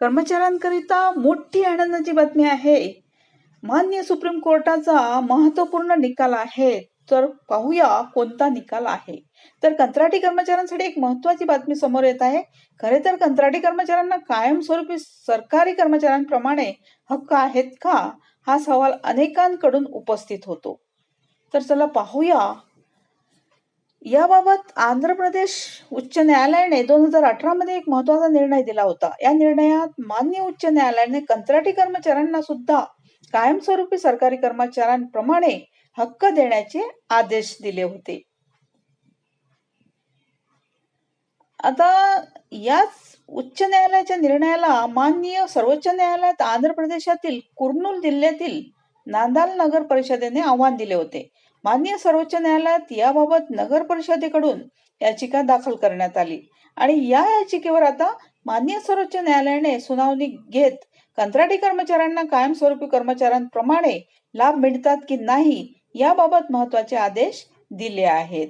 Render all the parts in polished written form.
कर्मचाऱ्यांकरिता मोठी आनंदाची बातमी आहे. माननीय सुप्रीम कोर्टाचा महत्वपूर्ण निकाल आहे. तर पाहूया कोणता निकाल आहे. तर कंत्राटी कर्मचाऱ्यांसाठी एक महत्वाची बातमी समोर येत आहे. खरे तर कंत्राटी कर्मचाऱ्यांना कायमस्वरूपी सरकारी कर्मचाऱ्यांप्रमाणे हक्क आहेत का, हा सवाल अनेकांकडून उपस्थित होतो. तर चला पाहूया. याबाबत आंध्र प्रदेश उच्च न्यायालयाने 2018 मध्ये एक महत्वाचा निर्णय दिला होता. या निर्णयात माननीय उच्च न्यायालयाने कंत्राटी कर्मचाऱ्यांना सुद्धा कायमस्वरूपी सरकारी कर्मचाऱ्यांप्रमाणे हक्क देण्याचे आदेश दिले होते. आता याच उच्च न्यायालयाच्या निर्णयाला माननीय सर्वोच्च न्यायालयात आंध्र प्रदेशातील कुर्नूल जिल्ह्यातील नांदाल नगर परिषदेने आव्हान दिले होते. माननीय सर्वोच्च न्यायालयात याबाबत नगर परिषदेकडून याचिका दाखल करण्यात आली आणि या याचिकेवर आता माननीय सर्वोच्च न्यायालयाने सुनावणी घेत कंत्राटी कर्मचाऱ्यांना कायमस्वरूपी कर्मचाऱ्यांप्रमाणे लाभ मिळतात की नाही याबाबत महत्वाचे आदेश दिले आहेत.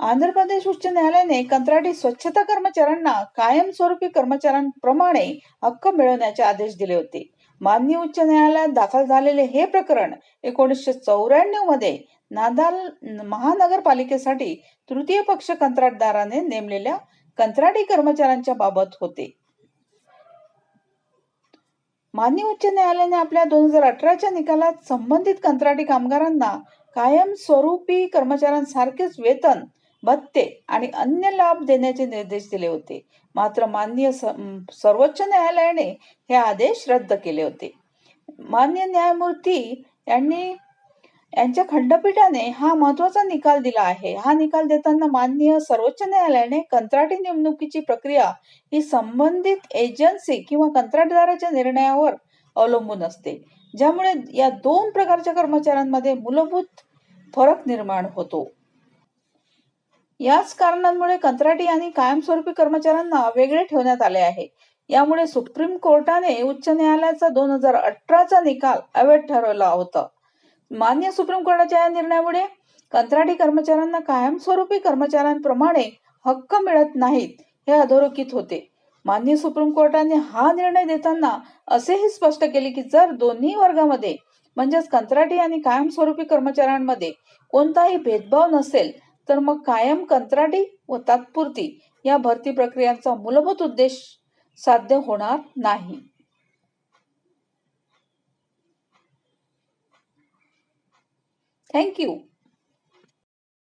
आंध्र प्रदेश उच्च न्यायालयाने कंत्राटी स्वच्छता कर्मचाऱ्यांना कायमस्वरूपी कर्मचाऱ्यांप्रमाणे हक्क मिळवण्याचे आदेश दिले होते. माननीय उच्च न्यायालयात दाखल झालेले हे प्रकरण 1994 मध्ये नांदाल महानगरपालिकेसाठी तृतीय पक्ष कंत्राटदाराने नेमलेल्या कंत्राटी कर्मचाऱ्यांच्या बाबत होते. माननीय उच्च न्यायालयाने आपल्या 2018च्या निकालात संबंधित कंत्राटी कामगारांना कायमस्वरूपी कर्मचाऱ्यांसारखेच वेतन, भत्ते आणि अन्य लाभ देण्याचे निर्देश दिले होते. मात्र माननीय सर्वोच्च न्यायालयाने हे आदेश रद्द केले होते. माननीय न्यायमूर्ती यांच्या खंडपीठाने हा महत्वाचा निकाल दिला आहे. हा निकाल देताना माननीय सर्वोच्च न्यायालयाने कंत्राटी नेमणुकीची प्रक्रिया ही संबंधित एजन्सी किंवा कंत्राटदाराच्या निर्णयावर अवलंबून असते, ज्यामुळे या दोन प्रकारच्या कर्मचाऱ्यांमध्ये मूलभूत फरक निर्माण होतो. याच कारणांमुळे कंत्राटी आणि कायमस्वरूपी कर्मचाऱ्यांना वेगळे ठेवण्यात आले आहे. यामुळे सुप्रीम कोर्टाने उच्च न्यायालयाचा 2018चा निकाल अवैध ठरवला होता. मान्य सुप्रीम कोर्टाच्या या निर्णयामुळे कंत्राटी कर्मचाऱ्यांना कायमस्वरूपी कर्मचाऱ्यांप्रमाणे हक्क मिळत नाहीत हे अधोरेखित होते. माननीय सुप्रीम कोर्टाने हा निर्णय देताना असेही स्पष्ट केले की जर दोन्ही वर्गामध्ये म्हणजेच कंत्राटी आणि कायमस्वरूपी कर्मचाऱ्यांमध्ये कोणताही भेदभाव नसेल तर मग कायम कंत्राटी व तात्पुरती या भरती प्रक्रियांचा मूलभूत उद्देश साध्य होणार नाही. Thank you.